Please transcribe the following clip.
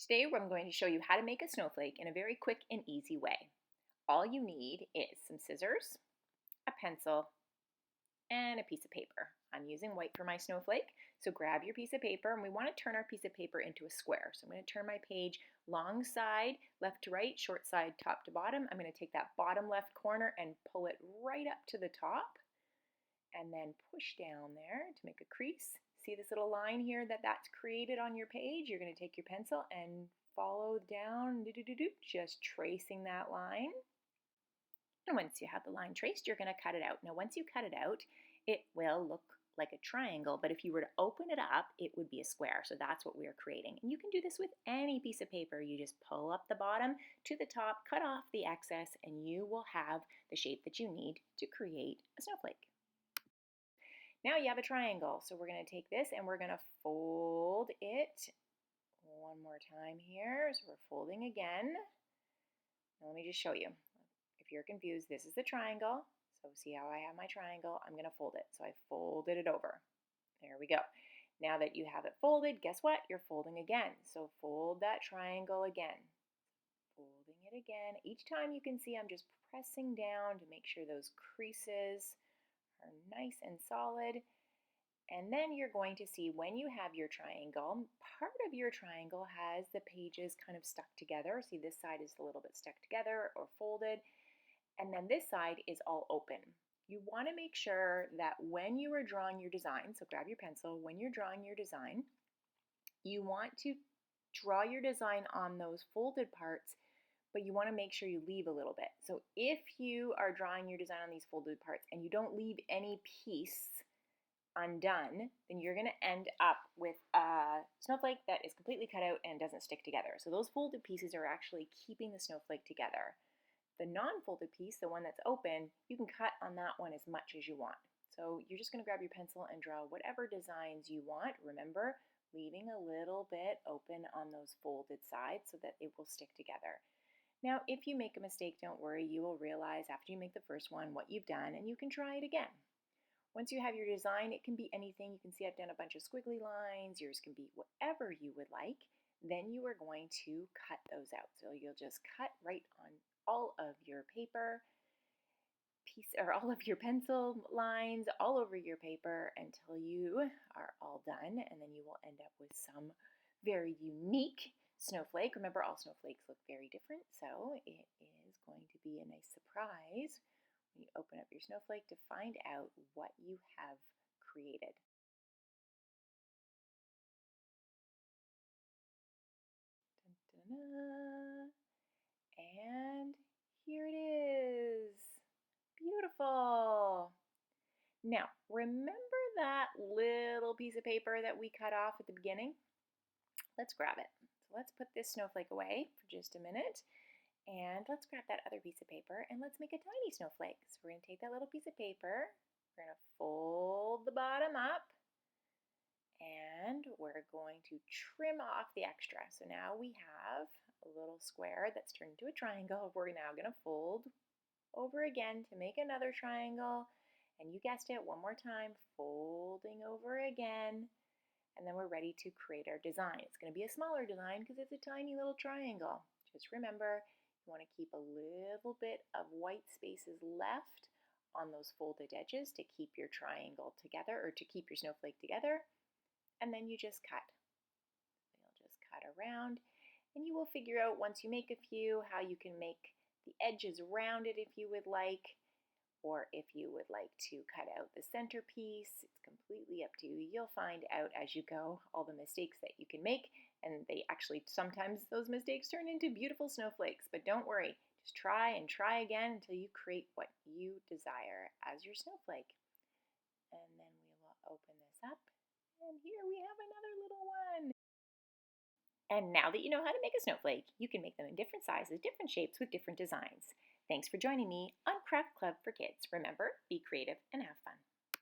Today I'm going to show you how to make a snowflake in a very quick and easy way. All you need is some scissors, a pencil, and a piece of paper. I'm using white for my snowflake, so grab your piece of paper, and we want to turn our piece of paper into a square. So I'm going to turn my page long side, left to right, short side, top to bottom. I'm going to take that bottom left corner and pull it right up to the top, and then push down there to make a crease. See this little line here that's created on your page? You're going to take your pencil and follow down, just tracing that line. And once you have the line traced, you're going to cut it out. Now, once you cut it out, it will look like a triangle, but if you were to open it up, it would be a square. So that's what we're creating. And you can do this with any piece of paper. You just pull up the bottom to the top, cut off the excess, and you will have the shape that you need to create a snowflake. Now you have a triangle, so we're going to take this and we're going to fold it one more time here. So we're folding again. Now let me just show you. If you're confused, this is the triangle. So see how I have my triangle? I'm going to fold it. So I folded it over. There we go. Now that you have it folded, guess what? You're folding again. So fold that triangle again. Folding it again. Each time you can see I'm just pressing down to make sure those creases are nice and solid. And then you're going to see when you have your triangle, part of your triangle has the pages kind of stuck together. See, this side is a little bit stuck together or folded, and then this side is all open. You want to make sure that when you are drawing your design, so grab your pencil, when you're drawing your design, you want to draw your design on those folded parts, but you want to make sure you leave a little bit. So if you are drawing your design on these folded parts and you don't leave any piece undone, then you're going to end up with a snowflake that is completely cut out and doesn't stick together. So those folded pieces are actually keeping the snowflake together. The non-folded piece, the one that's open, you can cut on that one as much as you want. So you're just going to grab your pencil and draw whatever designs you want. Remember, leaving a little bit open on those folded sides so that it will stick together. Now, if you make a mistake, don't worry. You will realize after you make the first one what you've done, and you can try it again. Once you have your design, it can be anything. You can see I've done a bunch of squiggly lines. Yours can be whatever you would like. Then you are going to cut those out. So you'll just cut right on all of your paper or all of your pencil lines all over your paper until you are all done, and then you will end up with some very unique snowflake. Remember, all snowflakes look very different, so it is going to be a nice surprise when you open up your snowflake to find out what you have created. Dun, dun, dun. And here it is. Beautiful. Now, remember that little piece of paper that we cut off at the beginning? Let's grab it. So let's put this snowflake away for just a minute. And let's grab that other piece of paper and let's make a tiny snowflake. So we're going to take that little piece of paper, we're going to fold the bottom up, and we're going to trim off the extra. So now we have a little square that's turned into a triangle. We're now going to fold over again to make another triangle. And you guessed it, one more time, folding over again. And then we're ready to create our design. It's going to be a smaller design because it's a tiny little triangle. Just remember, you want to keep a little bit of white spaces left on those folded edges to keep your triangle together, or to keep your snowflake together. And then you just cut. You'll just cut around, and you will figure out once you make a few how you can make the edges rounded if you would like, or if you would like to cut out the centerpiece. It's completely up to you. You'll find out as you go all the mistakes that you can make, and they actually, sometimes those mistakes turn into beautiful snowflakes, but don't worry. Just try and try again until you create what you desire as your snowflake. And then we will open this up, and here we have another little one. And now that you know how to make a snowflake, you can make them in different sizes, different shapes, with different designs. Thanks for joining me on Craft Club for Kids. Remember, be creative and have fun.